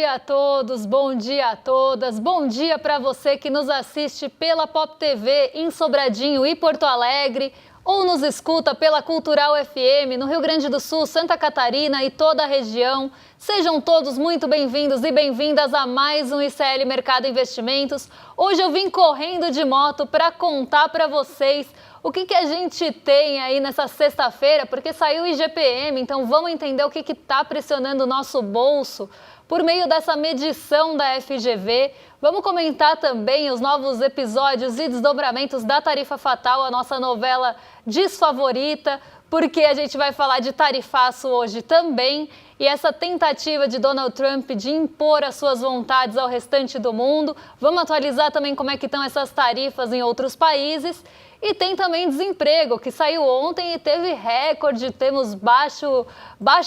dia a todos, bom dia a todas, bom dia para você que nos assiste pela Pop TV em Sobradinho e Porto Alegre, ou nos escuta pela Cultural FM no Rio Grande do Sul, Santa Catarina e toda a região. Sejam todos muito bem-vindos e bem-vindas a mais um ICL Mercado Investimentos. Hoje eu vim correndo de moto para contar para vocês o que a gente tem aí nessa sexta-feira, porque saiu o IGPM, então vamos entender o que está pressionando o nosso bolso por meio dessa medição da FGV. Vamos comentar também os novos episódios e desdobramentos da Tarifa Fatal, a nossa novela desfavorita, porque a gente vai falar de tarifaço hoje também, e essa tentativa de Donald Trump de impor as suas vontades ao restante do mundo. Vamos atualizar também como é que estão essas tarifas em outros países. E tem também desemprego, que saiu ontem e teve recorde, temos baixo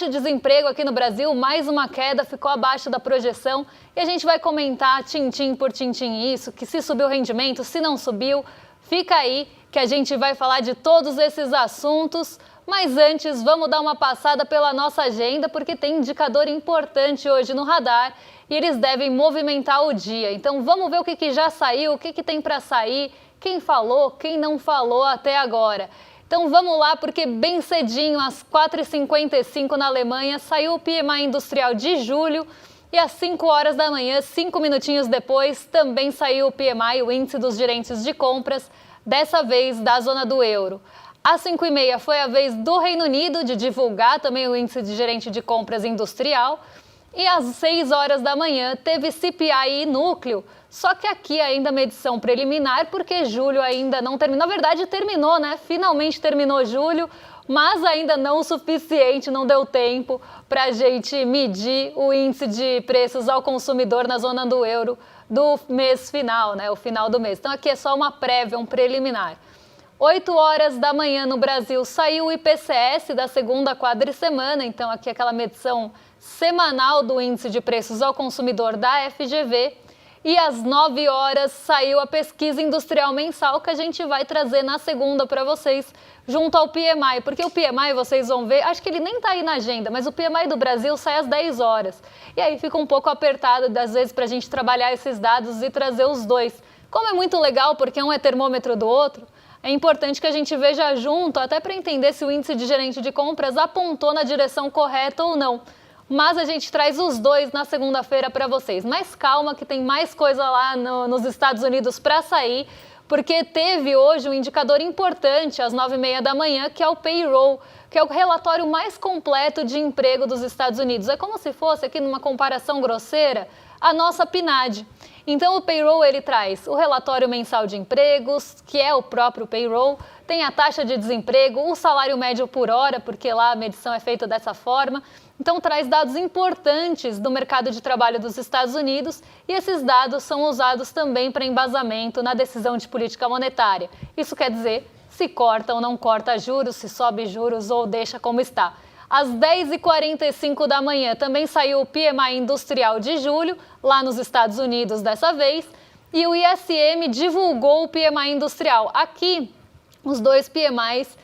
desemprego aqui no Brasil, mais uma queda, ficou abaixo da projeção. E a gente vai comentar tintim por tintim isso, que se subiu o rendimento, se não subiu, fica aí que a gente vai falar de todos esses assuntos. Mas antes, vamos dar uma passada pela nossa agenda, porque tem indicador importante hoje no radar e eles devem movimentar o dia. Então vamos ver o que já saiu, o que tem para sair, quem falou, quem não falou até agora. Então vamos lá, porque bem cedinho, às 4h55 na Alemanha, saiu o PMI industrial de julho e às 5 horas da manhã, 5 minutinhos depois, também saiu o PMI, o índice dos gerentes de compras, dessa vez da zona do euro. Às 5h30 foi a vez do Reino Unido de divulgar também o índice de gerente de compras industrial. E às 6 horas da manhã teve CPI núcleo, só que aqui ainda medição preliminar, porque julho ainda não terminou. Na verdade terminou, né? Finalmente terminou julho, mas ainda não o suficiente, não deu tempo para a gente medir o índice de preços ao consumidor na zona do euro do mês final, né? O final do mês. Então aqui é só uma prévia, um preliminar. 8 horas da manhã no Brasil saiu o IPCS da segunda quadricemana, então aqui aquela medição semanal do índice de preços ao consumidor da FGV. E às 9 horas saiu a pesquisa industrial mensal que a gente vai trazer na segunda para vocês, junto ao PMI, porque o PMI vocês vão ver, acho que ele nem está aí na agenda, mas o PMI do Brasil sai às 10 horas. E aí fica um pouco apertado, às vezes, para a gente trabalhar esses dados e trazer os dois. Como é muito legal, porque um é termômetro do outro, é importante que a gente veja junto, até para entender se o índice de gerente de compras apontou na direção correta ou não. Mas a gente traz os dois na segunda-feira para vocês. Mas calma que tem mais coisa lá nos Estados Unidos para sair, porque teve hoje um indicador importante às 9h30 da manhã, que é o payroll, que é o relatório mais completo de emprego dos Estados Unidos. É como se fosse, aqui numa comparação grosseira, a nossa PNAD. Então o payroll ele traz o relatório mensal de empregos, que é o próprio payroll, tem a taxa de desemprego, o salário médio por hora, porque lá a medição é feita dessa forma. Então traz dados importantes do mercado de trabalho dos Estados Unidos e esses dados são usados também para embasamento na decisão de política monetária. Isso quer dizer se corta ou não corta juros, se sobe juros ou deixa como está. Às 10h45 da manhã também saiu o PMI industrial de julho, lá nos Estados Unidos dessa vez, e o ISM divulgou o PMI industrial. Aqui, os dois PMIs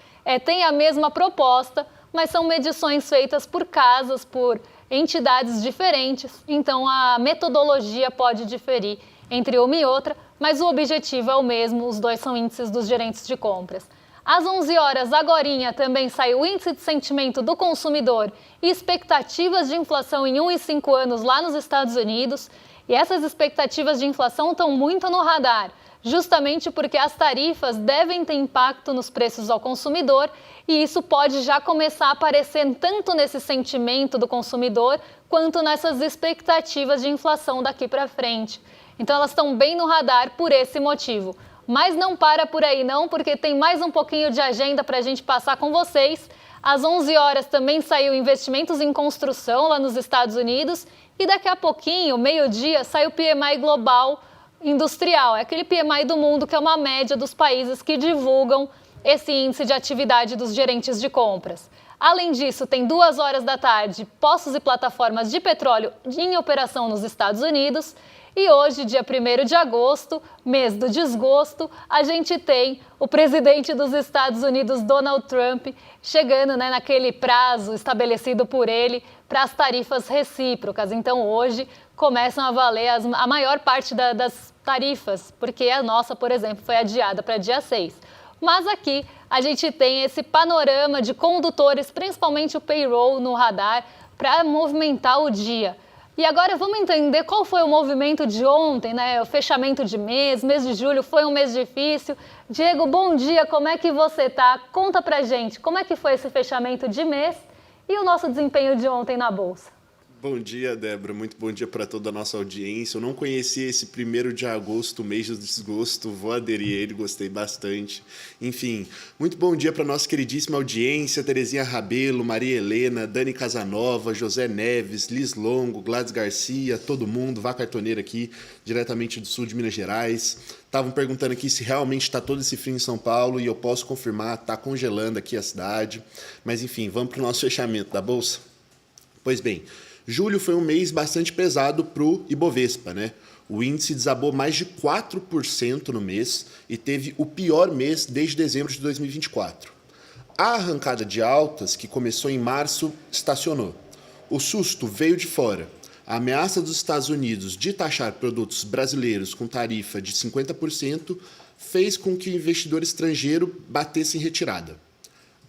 têm a mesma proposta, mas são medições feitas por casas, por entidades diferentes, então a metodologia pode diferir entre uma e outra, mas o objetivo é o mesmo, os dois são índices dos gerentes de compras. Às 11 horas, agorinha, também saiu o índice de sentimento do consumidor e expectativas de inflação em 1 e 5 anos lá nos Estados Unidos. E essas expectativas de inflação estão muito no radar, justamente porque as tarifas devem ter impacto nos preços ao consumidor e isso pode já começar a aparecer tanto nesse sentimento do consumidor quanto nessas expectativas de inflação daqui para frente. Então elas estão bem no radar por esse motivo. Mas não para por aí não, porque tem mais um pouquinho de agenda para a gente passar com vocês. Às 11 horas também saiu investimentos em construção lá nos Estados Unidos e daqui a pouquinho, meio-dia, sai o PMI global industrial. É aquele PMI do mundo que é uma média dos países que divulgam esse índice de atividade dos gerentes de compras. Além disso, tem 2 horas da tarde, postos e plataformas de petróleo em operação nos Estados Unidos. E hoje, dia 1º de agosto, mês do desgosto, a gente tem o presidente dos Estados Unidos, Donald Trump, chegando, né, naquele prazo estabelecido por ele para as tarifas recíprocas. Então, hoje começam a valer a maior parte das tarifas, porque a nossa, por exemplo, foi adiada para dia 6. Mas aqui a gente tem esse panorama de condutores, principalmente o payroll no radar, para movimentar o dia. E agora vamos entender qual foi o movimento de ontem, né? O fechamento de mês de julho foi um mês difícil. Diego, bom dia, como é que você tá? Conta pra gente, como é que foi esse fechamento de mês e o nosso desempenho de ontem na Bolsa? Bom dia, Débora. Muito bom dia para toda a nossa audiência. Eu não conhecia esse 1º de agosto, mês do desgosto. Vou aderir a ele, gostei bastante. Enfim, muito bom dia para nossa queridíssima audiência. Terezinha Rabelo, Maria Helena, Dani Casanova, José Neves, Liz Longo, Gladys Garcia, todo mundo, Vá Cartoneira aqui, diretamente do sul de Minas Gerais. Estavam perguntando aqui se realmente está todo esse frio em São Paulo e eu posso confirmar, está congelando aqui a cidade. Mas enfim, vamos para o nosso fechamento da Bolsa? Pois bem, julho foi um mês bastante pesado para o Ibovespa, né? O índice desabou mais de 4% no mês e teve o pior mês desde dezembro de 2024. A arrancada de altas, que começou em março, estacionou. O susto veio de fora. A ameaça dos Estados Unidos de taxar produtos brasileiros com tarifa de 50% fez com que o investidor estrangeiro batesse em retirada.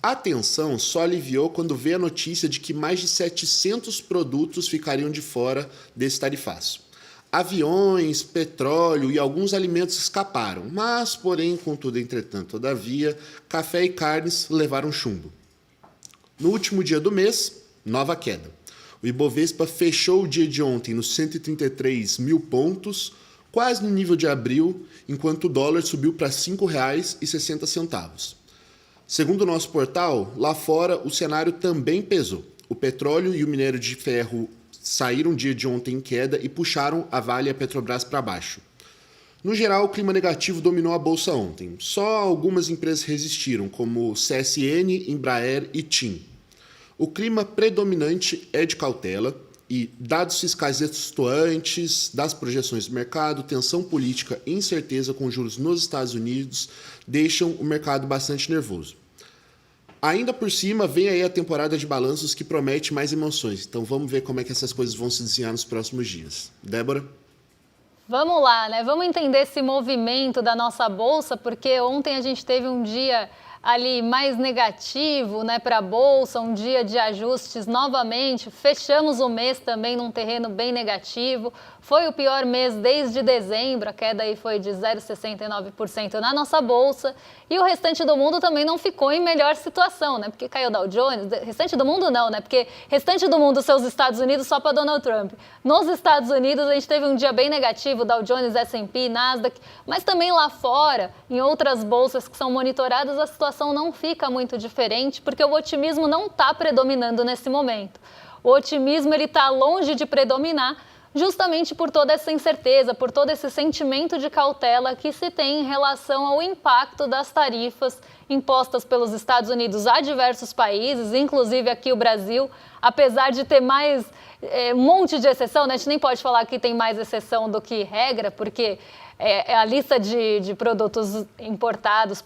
A tensão só aliviou quando veio a notícia de que mais de 700 produtos ficariam de fora desse tarifaço. Aviões, petróleo e alguns alimentos escaparam, mas, porém, contudo, entretanto, todavia, café e carnes levaram chumbo. No último dia do mês, nova queda. O Ibovespa fechou o dia de ontem nos 133 mil pontos, quase no nível de abril, enquanto o dólar subiu para R$ 5,60. Segundo o nosso portal, lá fora o cenário também pesou. O petróleo e o minério de ferro saíram dia de ontem em queda e puxaram a Vale e a Petrobras para baixo. No geral, o clima negativo dominou a bolsa ontem. Só algumas empresas resistiram, como CSN, Embraer e TIM. O clima predominante é de cautela e, dados fiscais extenuantes das projeções do mercado, tensão política e incerteza com juros nos Estados Unidos deixam o mercado bastante nervoso. Ainda por cima, vem aí a temporada de balanços que promete mais emoções. Então vamos ver como é que essas coisas vão se desenhar nos próximos dias. Débora? Vamos lá, né? Vamos entender esse movimento da nossa Bolsa, porque ontem a gente teve um dia ali mais negativo, né, para a Bolsa, um dia de ajustes novamente, fechamos o mês também num terreno bem negativo, foi o pior mês desde dezembro, a queda aí foi de 0,69% na nossa Bolsa, e o restante do mundo também não ficou em melhor situação, né, porque caiu o Dow Jones, restante do mundo não, né, porque restante do mundo, seus Estados Unidos, só para Donald Trump. Nos Estados Unidos a gente teve um dia bem negativo, Dow Jones, S&P, Nasdaq, mas também lá fora, em outras bolsas que são monitoradas, a situação não fica muito diferente, porque o otimismo não está predominando nesse momento. O otimismo ele está longe de predominar, justamente por toda essa incerteza, por todo esse sentimento de cautela que se tem em relação ao impacto das tarifas impostas pelos Estados Unidos a diversos países, inclusive aqui o Brasil, apesar de ter mais um monte de exceção, né? A gente nem pode falar que tem mais exceção do que regra, porque a lista de produtos importados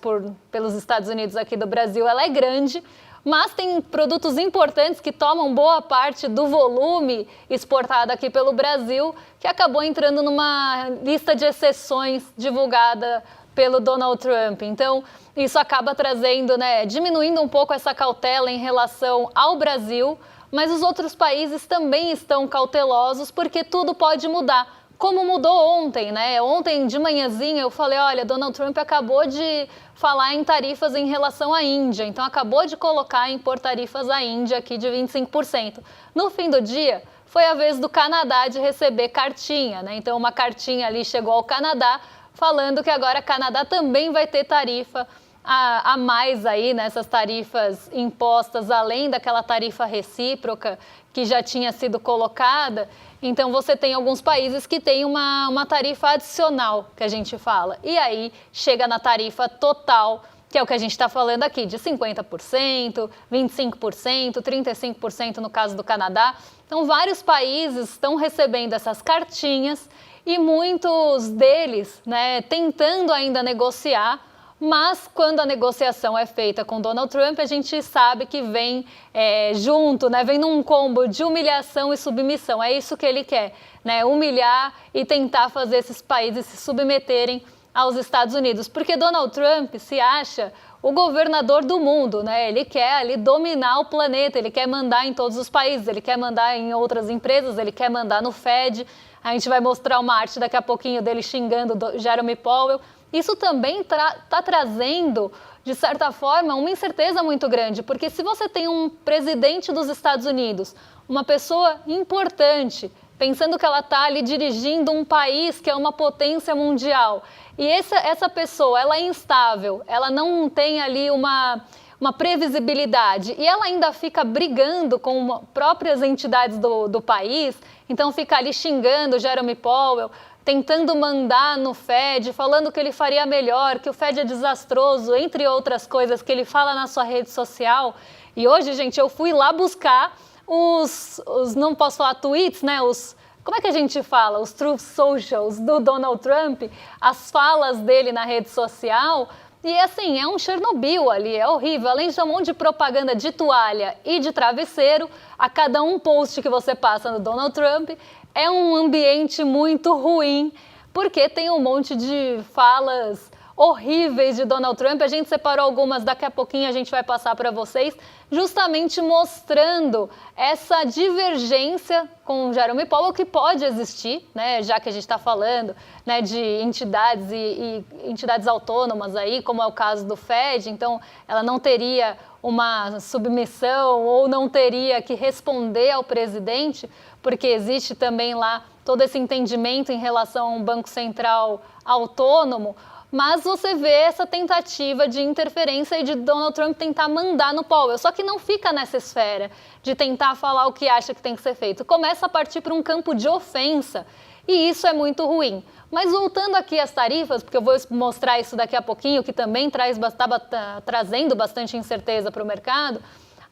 pelos Estados Unidos aqui do Brasil, ela é grande, mas tem produtos importantes que tomam boa parte do volume exportado aqui pelo Brasil, que acabou entrando numa lista de exceções divulgada pelo Donald Trump. Então, isso acaba trazendo, né, diminuindo um pouco essa cautela em relação ao Brasil, mas os outros países também estão cautelosos porque tudo pode mudar. Como mudou ontem, né? Ontem de manhãzinha eu falei, olha, Donald Trump acabou de falar em tarifas em relação à Índia, então acabou de colocar impor tarifas à Índia aqui de 25%. No fim do dia, foi a vez do Canadá de receber cartinha, né? Então uma cartinha ali chegou ao Canadá falando que agora o Canadá também vai ter tarifa a mais aí nessas tarifas impostas, além daquela tarifa recíproca que já tinha sido colocada. Então você tem alguns países que têm uma tarifa adicional, que a gente fala, e aí chega na tarifa total, que é o que a gente está falando aqui, de 50%, 25%, 35% no caso do Canadá. Então vários países estão recebendo essas cartinhas e muitos deles, né, tentando ainda negociar. Mas quando a negociação é feita com Donald Trump, a gente sabe que vem junto, né? Vem num combo de humilhação e submissão. É isso que ele quer, né? Humilhar e tentar fazer esses países se submeterem aos Estados Unidos. Porque Donald Trump se acha o governador do mundo, né? Ele quer ali dominar o planeta, ele quer mandar em todos os países, ele quer mandar em outras empresas, ele quer mandar no Fed. A gente vai mostrar uma arte daqui a pouquinho dele xingando Jeremy Powell. Isso também está trazendo, de certa forma, uma incerteza muito grande, porque se você tem um presidente dos Estados Unidos, uma pessoa importante, pensando que ela está ali dirigindo um país que é uma potência mundial, e essa pessoa ela é instável, ela não tem ali uma previsibilidade, e ela ainda fica brigando com próprias entidades do país, então fica ali xingando Jeremy Powell, tentando mandar no Fed, falando que ele faria melhor, que o Fed é desastroso, entre outras coisas que ele fala na sua rede social. E hoje, gente, eu fui lá buscar os não posso falar tweets, né? Como é que a gente fala? Os truth socials do Donald Trump, as falas dele na rede social. E assim, é um Chernobyl ali, é horrível. Além de um monte de propaganda de toalha e de travesseiro, a cada um post que você passa no Donald Trump, é um ambiente muito ruim, porque tem um monte de falas horríveis de Donald Trump. A gente separou algumas, daqui a pouquinho a gente vai passar para vocês, justamente mostrando essa divergência com o Jeremy Powell que pode existir, né, já que a gente está falando, né, de entidades e entidades autônomas aí, como é o caso do Fed, então ela não teria uma submissão ou não teria que responder ao presidente, porque existe também lá todo esse entendimento em relação a um banco central autônomo, mas você vê essa tentativa de interferência e de Donald Trump tentar mandar no Powell, só que não fica nessa esfera de tentar falar o que acha que tem que ser feito, começa a partir para um campo de ofensa, e isso é muito ruim. Mas voltando aqui às tarifas, porque eu vou mostrar isso daqui a pouquinho, que também estava trazendo bastante incerteza para o mercado,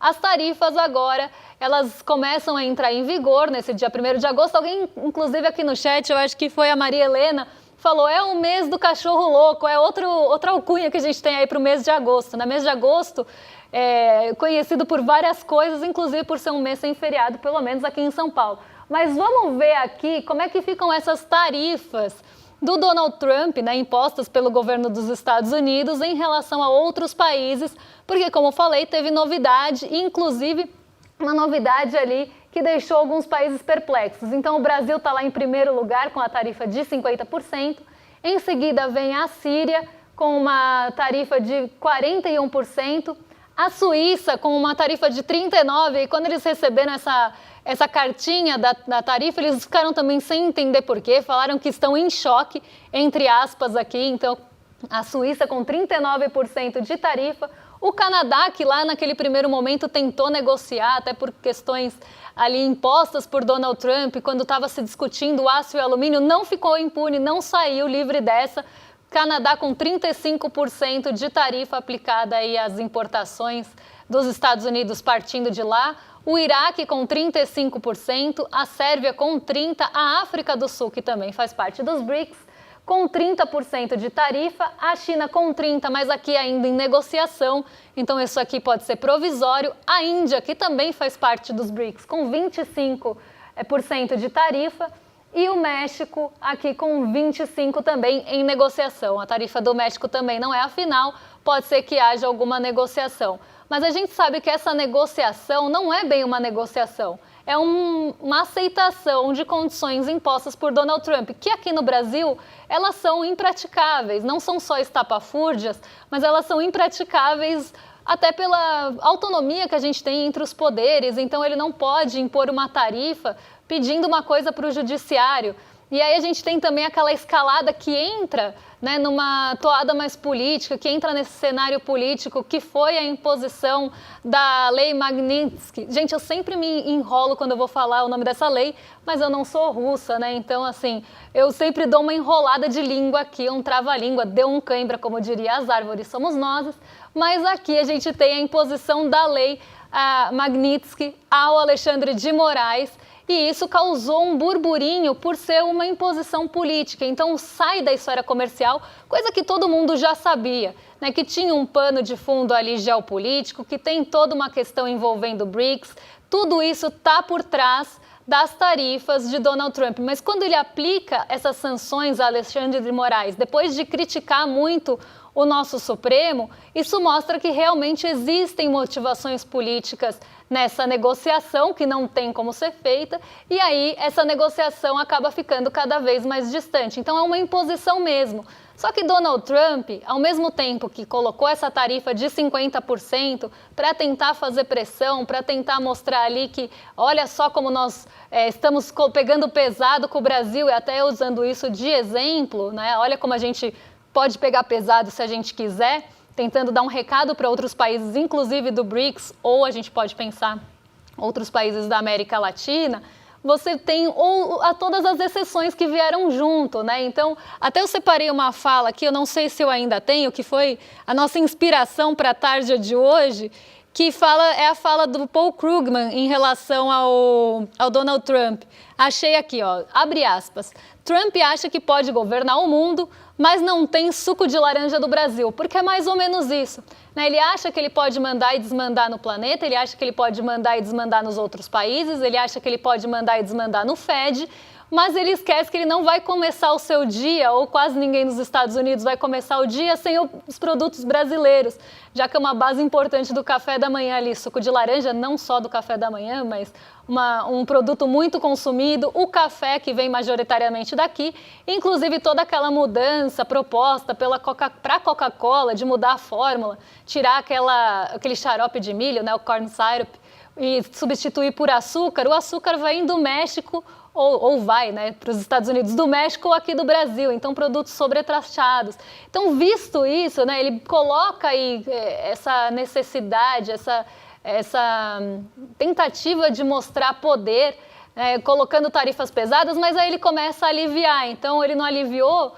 as tarifas agora, elas começam a entrar em vigor nesse dia 1º de agosto. Alguém, inclusive aqui no chat, eu acho que foi a Maria Helena, falou, é o mês do cachorro louco, é outra alcunha que a gente tem aí para o mês de agosto. No mês de agosto, conhecido por várias coisas, inclusive por ser um mês sem feriado, pelo menos aqui em São Paulo. Mas vamos ver aqui como é que ficam essas tarifas do Donald Trump, né, impostas pelo governo dos Estados Unidos em relação a outros países, porque, como eu falei, teve novidade, inclusive uma novidade ali que deixou alguns países perplexos. Então, o Brasil está lá em primeiro lugar com a tarifa de 50%, em seguida vem a Síria com uma tarifa de 41%, a Suíça com uma tarifa de 39%, e quando eles receberam essa cartinha da tarifa, eles ficaram também sem entender por quê, falaram que estão em choque, entre aspas aqui, então a Suíça com 39% de tarifa, o Canadá, que lá naquele primeiro momento tentou negociar, até por questões ali impostas por Donald Trump, quando estava se discutindo o aço e o alumínio, não ficou impune, não saiu livre dessa. Canadá com 35% de tarifa aplicada aí às importações dos Estados Unidos partindo de lá, o Iraque com 35%, a Sérvia com 30%, a África do Sul, que também faz parte dos BRICS, com 30% de tarifa, a China com 30%, mas aqui ainda em negociação, então isso aqui pode ser provisório, a Índia, que também faz parte dos BRICS, com 25% de tarifa, e o México aqui com 25% também em negociação. A tarifa do México também não é a final, pode ser que haja alguma negociação. Mas a gente sabe que essa negociação não é bem uma negociação, é uma aceitação de condições impostas por Donald Trump, que aqui no Brasil elas são impraticáveis, não são só estapafúrdias, mas elas são impraticáveis até pela autonomia que a gente tem entre os poderes, então ele não pode impor uma tarifa pedindo uma coisa para o judiciário. E aí a gente tem também aquela escalada que entra, né, numa toada mais política, que entra nesse cenário político, que foi a imposição da Lei Magnitsky. Gente, eu sempre me enrolo quando eu vou falar o nome dessa lei, mas eu não sou russa, né? Então, assim, eu sempre dou uma enrolada de língua aqui, um trava-língua, deu um cãibra, como diria as árvores, somos nós. Mas aqui a gente tem a imposição da Lei a Magnitsky ao Alexandre de Moraes, e isso causou um burburinho por ser uma imposição política. Então sai da história comercial, coisa que todo mundo já sabia, né, que tinha um pano de fundo ali geopolítico, que tem toda uma questão envolvendo o BRICS, tudo isso está por trás das tarifas de Donald Trump. Mas quando ele aplica essas sanções a Alexandre de Moraes, depois de criticar muito o nosso Supremo, isso mostra que realmente existem motivações políticas nessa negociação que não tem como ser feita, e aí essa negociação acaba ficando cada vez mais distante. Então é uma imposição mesmo. Só que Donald Trump, ao mesmo tempo que colocou essa tarifa de 50% para tentar fazer pressão, para tentar mostrar ali que olha só como nós estamos pegando pesado com o Brasil, e até usando isso de exemplo, né? Olha como a gente pode pegar pesado se a gente quiser, tentando dar um recado para outros países, inclusive do BRICS, ou a gente pode pensar outros países da América Latina. Você tem todas as exceções que vieram junto, né? Então, até eu separei uma fala aqui, eu não sei se eu ainda tenho, que foi a nossa inspiração para a tarde de hoje, que é a fala do Paul Krugman em relação ao Donald Trump. Achei aqui, ó, abre aspas. Trump acha que pode governar o mundo, mas não tem suco de laranja do Brasil, porque é mais ou menos isso, né? Ele acha que ele pode mandar e desmandar no planeta, ele acha que ele pode mandar e desmandar nos outros países, ele acha que ele pode mandar e desmandar no Fed, mas ele esquece que ele não vai começar o seu dia, ou quase ninguém nos Estados Unidos vai começar o dia sem os produtos brasileiros, já que é uma base importante do café da manhã ali, suco de laranja, não só do café da manhã, mas um produto muito consumido, o café que vem majoritariamente daqui, inclusive toda aquela mudança proposta para a Coca-Cola de mudar a fórmula, tirar aquele xarope de milho, né, o corn syrup, e substituir por açúcar. O açúcar vem do México ou vai, né, para os Estados Unidos, do México ou aqui do Brasil, então produtos sobretaxados. Então, visto isso, né, ele coloca aí essa necessidade, essa tentativa de mostrar poder, colocando tarifas pesadas, mas aí ele começa a aliviar. Então, ele não aliviou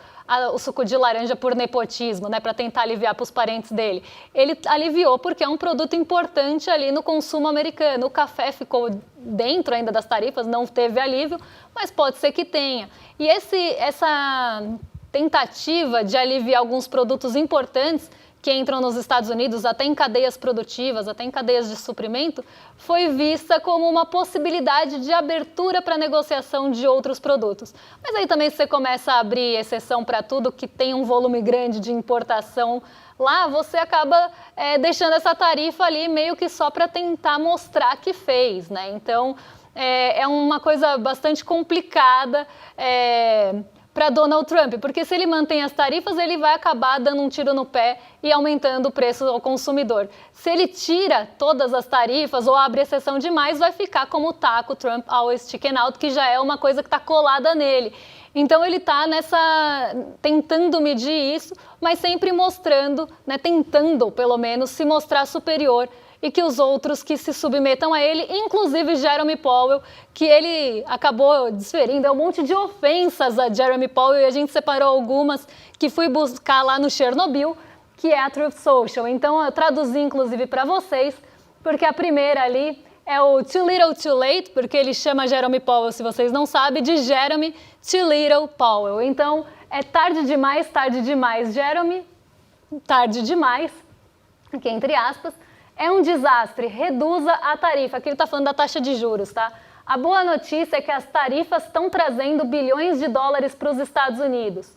o suco de laranja por nepotismo, né, para tentar aliviar para os parentes dele. Ele aliviou porque é um produto importante ali no consumo americano. O café ficou dentro ainda das tarifas, não teve alívio, mas pode ser que tenha. E essa tentativa de aliviar alguns produtos importantes que entram nos Estados Unidos, até em cadeias produtivas, até em cadeias de suprimento, foi vista como uma possibilidade de abertura para negociação de outros produtos. Mas aí também você começa a abrir exceção para tudo que tem um volume grande de importação lá, você acaba deixando essa tarifa ali meio que só para tentar mostrar que fez, né? Então, é uma coisa bastante complicada para Donald Trump, porque se ele mantém as tarifas, ele vai acabar dando um tiro no pé e aumentando o preço ao consumidor. Se ele tira todas as tarifas ou abre exceção demais, vai ficar como o taco Trump always chicken out, que já é uma coisa que está colada nele. Então ele está tentando medir isso, mas sempre mostrando, né, tentando pelo menos se mostrar superior, e que os outros que se submetam a ele, inclusive Jeremy Powell, que ele acabou desferindo um monte de ofensas a Jeremy Powell, e a gente separou algumas que fui buscar lá no Chernobyl, que é a Truth Social. Então eu traduzi inclusive para vocês, porque a primeira ali é o Too Little Too Late, porque ele chama Jeremy Powell, se vocês não sabem, de Jeremy Too Little Powell. Então é tarde demais, Jeremy, tarde demais, aqui entre aspas. É um desastre, reduza a tarifa. Aqui ele está falando da taxa de juros, tá? A boa notícia é que as tarifas estão trazendo bilhões de dólares para os Estados Unidos.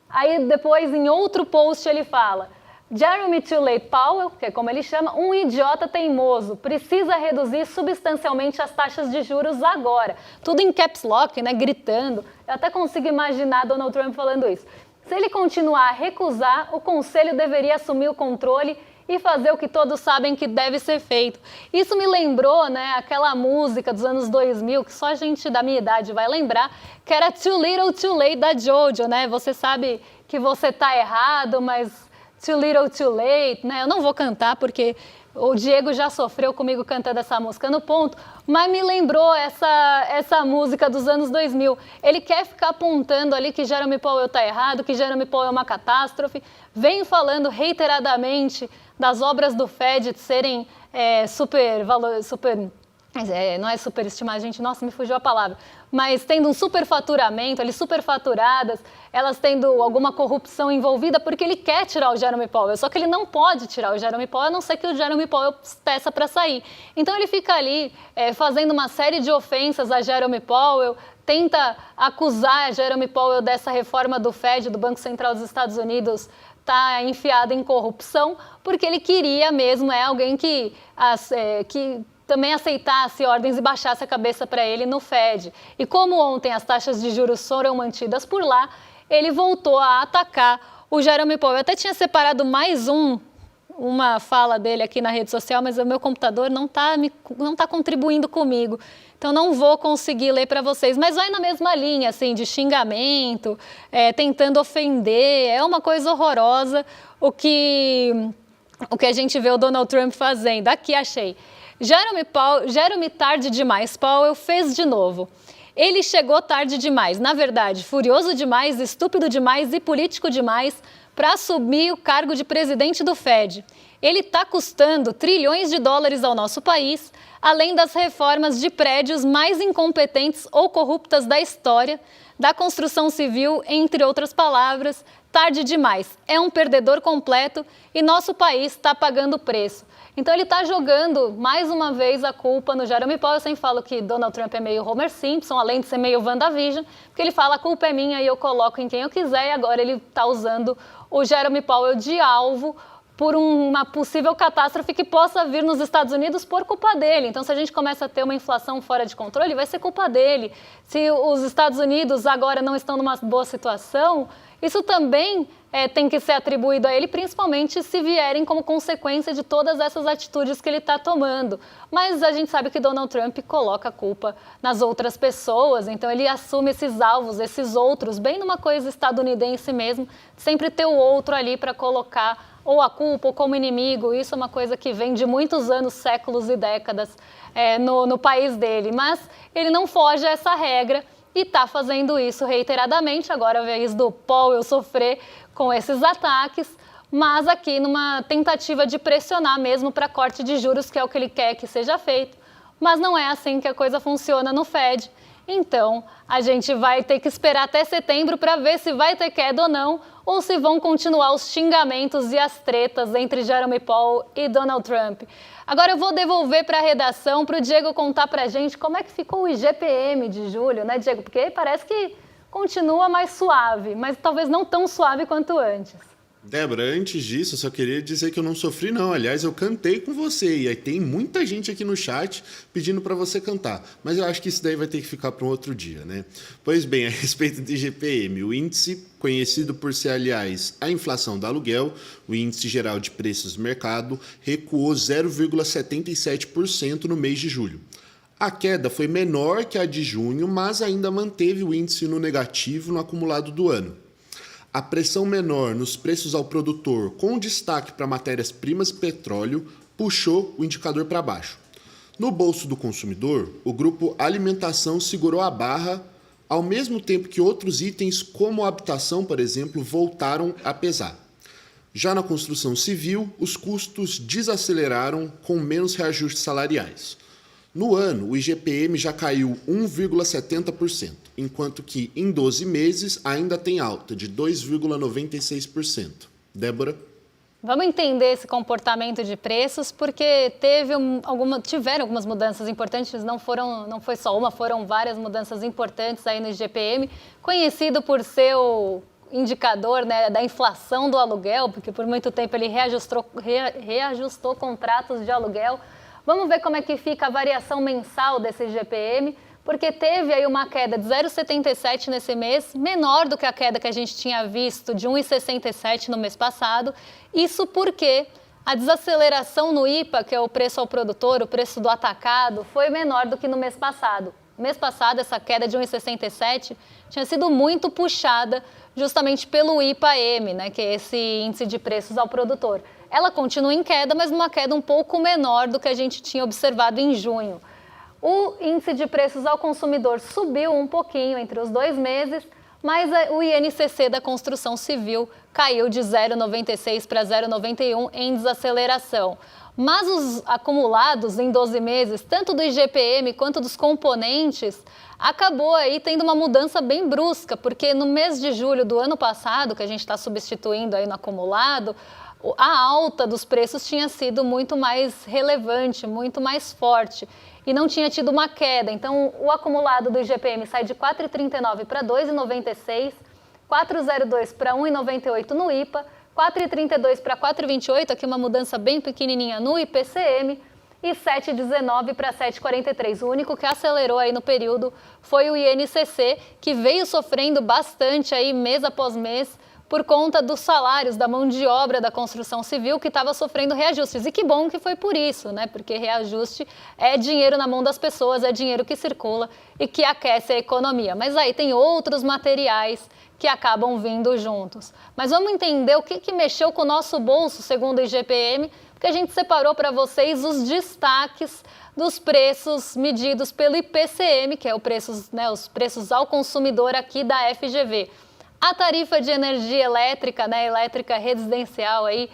Aí depois, em outro post, ele fala: Jeremy Too Late Powell, que é como ele chama, um idiota teimoso, precisa reduzir substancialmente as taxas de juros agora. Tudo em caps lock, né, gritando. Eu até consigo imaginar Donald Trump falando isso. Se ele continuar a recusar, o Conselho deveria assumir o controle e fazer o que todos sabem que deve ser feito. Isso me lembrou, né, aquela música dos anos 2000, que só a gente da minha idade vai lembrar, que era Too Little Too Late, da Jojo, né? Você sabe que você tá errado, mas Too Little Too Late, né? Eu não vou cantar porque o Diego já sofreu comigo cantando essa música no ponto, mas me lembrou essa música dos anos 2000. Ele quer ficar apontando ali que Jeremy Powell está errado, que Jeremy Powell é uma catástrofe, vem falando reiteradamente das obras do Fed serem não é superestimar, gente, nossa, me fugiu a palavra, mas tendo um superfaturamento, ali superfaturadas, elas tendo alguma corrupção envolvida, porque ele quer tirar o Jerome Powell, só que ele não pode tirar o Jerome Powell, a não ser que o Jerome Powell peça para sair. Então ele fica ali fazendo uma série de ofensas a Jerome Powell, tenta acusar Jerome Powell dessa reforma do Fed, do Banco Central dos Estados Unidos, tá enfiado em corrupção, porque ele queria mesmo, alguém que também aceitasse ordens e baixasse a cabeça para ele no Fed. E como ontem as taxas de juros foram mantidas por lá, ele voltou a atacar o Jerome Powell. Eu até tinha separado mais uma fala dele aqui na rede social, mas o meu computador não tá contribuindo comigo. Então não vou conseguir ler para vocês, mas vai na mesma linha, assim, de xingamento, tentando ofender, é uma coisa horrorosa o que a gente vê o Donald Trump fazendo. Aqui achei. Jerome tarde demais, Powell fez de novo. Ele chegou tarde demais, na verdade, furioso demais, estúpido demais e político demais para assumir o cargo de presidente do Fed. Ele está custando trilhões de dólares ao nosso país, além das reformas de prédios mais incompetentes ou corruptas da história, da construção civil, entre outras palavras. Tarde demais. É um perdedor completo e nosso país está pagando o preço. Então ele está jogando mais uma vez a culpa no Jerome Powell. Eu sempre falo que Donald Trump é meio Homer Simpson, além de ser meio WandaVision, porque ele fala a culpa é minha e eu coloco em quem eu quiser, e agora ele está usando o Jerome Powell de alvo por uma possível catástrofe que possa vir nos Estados Unidos por culpa dele. Então, se a gente começa a ter uma inflação fora de controle, vai ser culpa dele. Se os Estados Unidos agora não estão numa boa situação, isso também tem que ser atribuído a ele, principalmente se vierem como consequência de todas essas atitudes que ele está tomando. Mas a gente sabe que Donald Trump coloca a culpa nas outras pessoas, então ele assume esses alvos, esses outros, bem numa coisa estadunidense mesmo, sempre ter o outro ali para colocar ou a culpa ou como inimigo. Isso é uma coisa que vem de muitos anos, séculos e décadas no país dele. Mas ele não foge a essa regra e está fazendo isso reiteradamente. Agora é a vez do Powell sofrer com esses ataques, mas aqui numa tentativa de pressionar mesmo para corte de juros, que é o que ele quer que seja feito. Mas não é assim que a coisa funciona no Fed. Então, a gente vai ter que esperar até setembro para ver se vai ter queda ou não, ou se vão continuar os xingamentos e as tretas entre Jerome Powell e Donald Trump. Agora eu vou devolver para a redação, para o Diego contar para a gente como é que ficou o IGPM de julho, né, Diego? Porque parece que continua mais suave, mas talvez não tão suave quanto antes. Débora, antes disso, eu só queria dizer que eu não sofri, não. Aliás, eu cantei com você. E aí tem muita gente aqui no chat pedindo para você cantar. Mas eu acho que isso daí vai ter que ficar para um outro dia, né? Pois bem, a respeito do IGPM, o índice, conhecido por ser, aliás, a inflação do aluguel, o índice geral de preços do mercado, recuou 0,77% no mês de julho. A queda foi menor que a de junho, mas ainda manteve o índice no negativo no acumulado do ano. A pressão menor nos preços ao produtor, com destaque para matérias-primas e petróleo, puxou o indicador para baixo. No bolso do consumidor, o grupo alimentação segurou a barra, ao mesmo tempo que outros itens, como a habitação, por exemplo, voltaram a pesar. Já na construção civil, os custos desaceleraram com menos reajustes salariais. No ano, o IGPM já caiu 1,70%, enquanto que em 12 meses ainda tem alta de 2,96%. Débora? Vamos entender esse comportamento de preços, porque tiveram algumas mudanças importantes, não foi só uma, foram várias mudanças importantes aí no IGPM, conhecido por ser o indicador, né, da inflação do aluguel, porque por muito tempo ele reajustou contratos de aluguel. Vamos ver como é que fica a variação mensal desse IGPM, porque teve aí uma queda de 0,77 nesse mês, menor do que a queda que a gente tinha visto de 1,67 no mês passado. Isso porque a desaceleração no IPA, que é o preço ao produtor, o preço do atacado, foi menor do que no mês passado. No mês passado, essa queda de 1,67 tinha sido muito puxada justamente pelo IPA-M, né, que é esse índice de preços ao produtor. Ela continua em queda, mas numa queda um pouco menor do que a gente tinha observado em junho. O índice de preços ao consumidor subiu um pouquinho entre os 2 meses, mas o INCC da construção civil caiu de 0,96 para 0,91 em desaceleração. Mas os acumulados em 12 meses, tanto do IGPM quanto dos componentes, acabou aí tendo uma mudança bem brusca, porque no mês de julho do ano passado, que a gente está substituindo aí no acumulado, a alta dos preços tinha sido muito mais relevante, muito mais forte e não tinha tido uma queda. Então, o acumulado do IGPM sai de 4,39 para 2,96, 4,02 para 1,98 no IPA, 4,32 para 4,28, aqui uma mudança bem pequenininha no IPCM, e 7,19 para 7,43. O único que acelerou aí no período foi o INCC, que veio sofrendo bastante aí mês após mês, por conta dos salários da mão de obra da construção civil que estava sofrendo reajustes. E que bom que foi por isso, né? Porque reajuste é dinheiro na mão das pessoas, é dinheiro que circula e que aquece a economia. Mas aí tem outros materiais que acabam vindo juntos. Mas vamos entender o que mexeu com o nosso bolso, segundo o IGPM, porque a gente separou para vocês os destaques dos preços medidos pelo IPCM, que é os preços ao consumidor aqui da FGV. A tarifa de energia elétrica, elétrica residencial aí,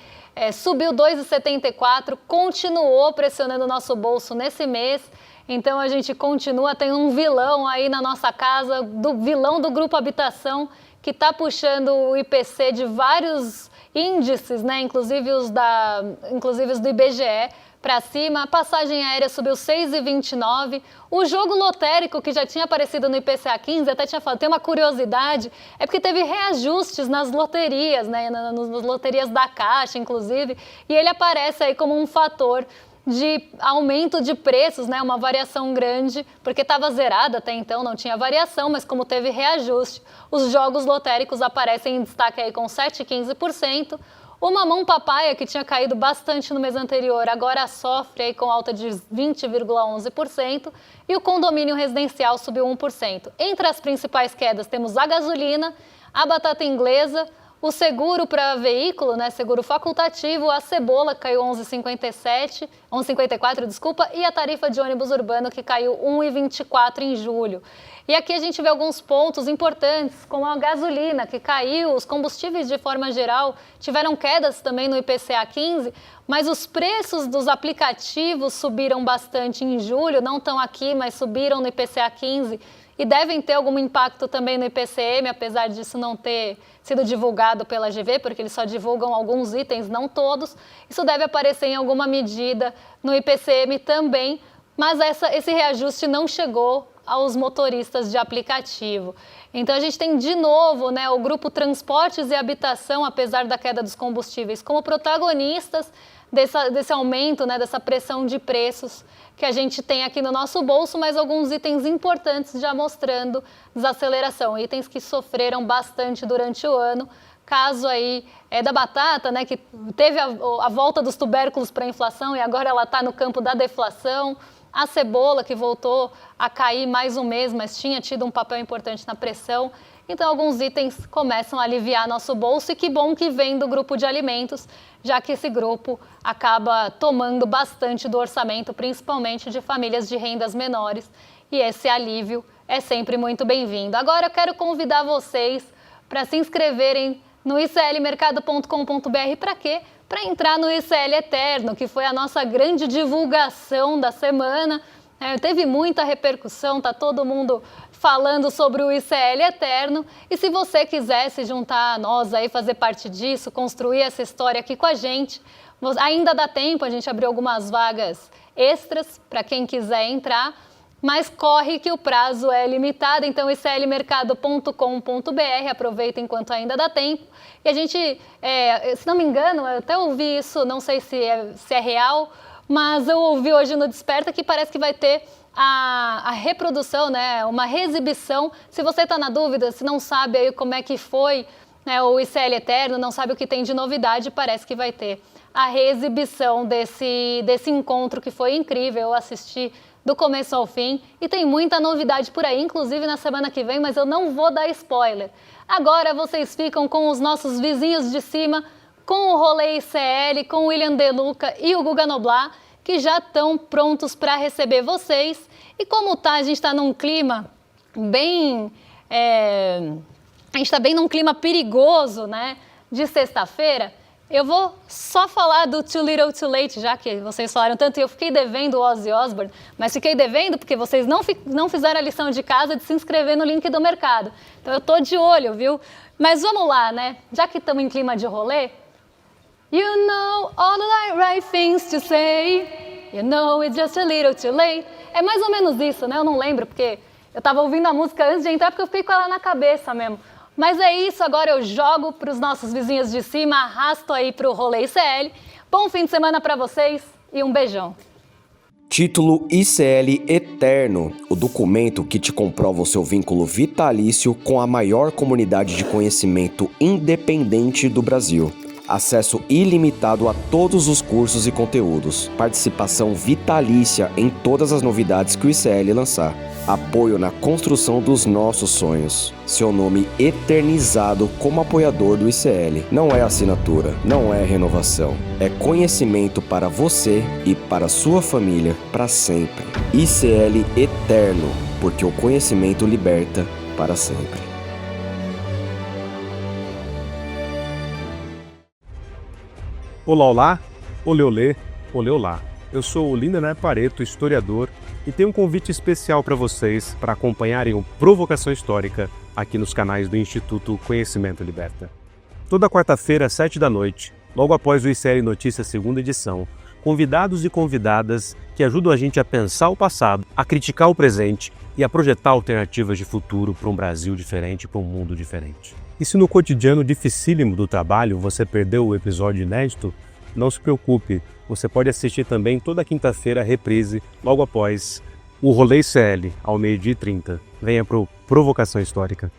subiu 2,74, continuou pressionando o nosso bolso nesse mês. Então a gente continua, tem um vilão aí na nossa casa, vilão do Grupo Habitação, que está puxando o IPC de vários índices, inclusive os do IBGE, para cima. A passagem aérea subiu 6,29. O jogo lotérico, que já tinha aparecido no IPCA 15, até tinha falado, tem uma curiosidade, é porque teve reajustes nas loterias, nas loterias da Caixa, inclusive, e ele aparece aí como um fator de aumento de preços, uma variação grande, porque estava zerada até então, não tinha variação, mas como teve reajuste, os jogos lotéricos aparecem em destaque aí com 7,15%. O mamão papaya, que tinha caído bastante no mês anterior, agora sofre aí com alta de 20,11%, e o condomínio residencial subiu 1%. Entre as principais quedas temos a gasolina, a batata inglesa, o seguro para veículo, seguro facultativo, a cebola caiu 11,54, e a tarifa de ônibus urbano que caiu 1,24 em julho. E aqui a gente vê alguns pontos importantes, como a gasolina, que caiu, os combustíveis de forma geral tiveram quedas também no IPCA 15, mas os preços dos aplicativos subiram bastante em julho, não estão aqui, mas subiram no IPCA 15 e devem ter algum impacto também no IPCM, apesar disso não ter sido divulgado pela GV, porque eles só divulgam alguns itens, não todos. Isso deve aparecer em alguma medida no IPCM também, mas esse reajuste não chegou aos motoristas de aplicativo. Então a gente tem de novo o grupo Transportes e Habitação, apesar da queda dos combustíveis, como protagonistas desse aumento, dessa pressão de preços que a gente tem aqui no nosso bolso, mas alguns itens importantes já mostrando desaceleração, itens que sofreram bastante durante o ano. Caso aí da batata, que teve a volta dos tubérculos para a inflação e agora ela está no campo da deflação. A cebola, que voltou a cair mais um mês, mas tinha tido um papel importante na pressão. Então, alguns itens começam a aliviar nosso bolso, e que bom que vem do grupo de alimentos, já que esse grupo acaba tomando bastante do orçamento, principalmente de famílias de rendas menores, e esse alívio é sempre muito bem-vindo. Agora eu quero convidar vocês para se inscreverem no iclmercado.com.br. Para quê? Para entrar no ICL Eterno, que foi a nossa grande divulgação da semana. Teve muita repercussão, tá todo mundo falando sobre o ICL Eterno. E se você quiser se juntar a nós aí, fazer parte disso, construir essa história aqui com a gente, ainda dá tempo, a gente abriu algumas vagas extras para quem quiser entrar, mas corre que o prazo é limitado, então iclmercado.com.br, aproveita enquanto ainda dá tempo. E a gente, se não me engano, eu até ouvi isso, não sei se é real, mas eu ouvi hoje no Desperta que parece que vai ter a reprodução, uma reexibição. Se você está na dúvida, se não sabe aí como é que foi o ICL Eterno, não sabe o que tem de novidade, parece que vai ter a reexibição desse encontro que foi incrível. Eu assisti do começo ao fim, e tem muita novidade por aí, inclusive na semana que vem, mas eu não vou dar spoiler. Agora vocês ficam com os nossos vizinhos de cima, com o Rolê ICL, com o William De Luca e o Guga Noblar, que já estão prontos para receber vocês. E como a gente está num clima bem a gente está bem num clima perigoso, né, de sexta-feira, eu vou só falar do Too Little Too Late, já que vocês falaram tanto, e eu fiquei devendo o Ozzy Osbourne, mas fiquei devendo porque vocês não fizeram a lição de casa de se inscrever no link do mercado. Então eu tô de olho, viu? Mas vamos lá, né? Já que estamos em clima de rolê, you know all the right things to say, you know it's just a little too late. É mais ou menos isso, né? Eu não lembro, porque eu estava ouvindo a música antes de entrar, porque eu fiquei com ela na cabeça mesmo. Mas é isso, agora eu jogo para os nossos vizinhos de cima, arrasto aí para o Rolê ICL. Bom fim de semana para vocês e um beijão. Título ICL Eterno, o documento que te comprova o seu vínculo vitalício com a maior comunidade de conhecimento independente do Brasil. Acesso ilimitado a todos os cursos e conteúdos. Participação vitalícia em todas as novidades que o ICL lançar. Apoio na construção dos nossos sonhos. Seu nome eternizado como apoiador do ICL. Não é assinatura, não é renovação. É conhecimento para você e para sua família para sempre. ICL Eterno, porque o conhecimento liberta para sempre. Olá, olá, olê, olê, olê, olá. Eu sou o Lindener Pareto, historiador, e tenho um convite especial para vocês para acompanharem o Provocação Histórica aqui nos canais do Instituto Conhecimento Liberta. Toda quarta-feira, às 7h, logo após o ICL Notícias segunda edição, convidados e convidadas que ajudam a gente a pensar o passado, a criticar o presente e a projetar alternativas de futuro para um Brasil diferente, para um mundo diferente. E se no cotidiano dificílimo do trabalho você perdeu o episódio inédito, não se preocupe, você pode assistir também toda quinta-feira a reprise, logo após o Rolê ICL, ao 12h30. Venha pro Provocação Histórica.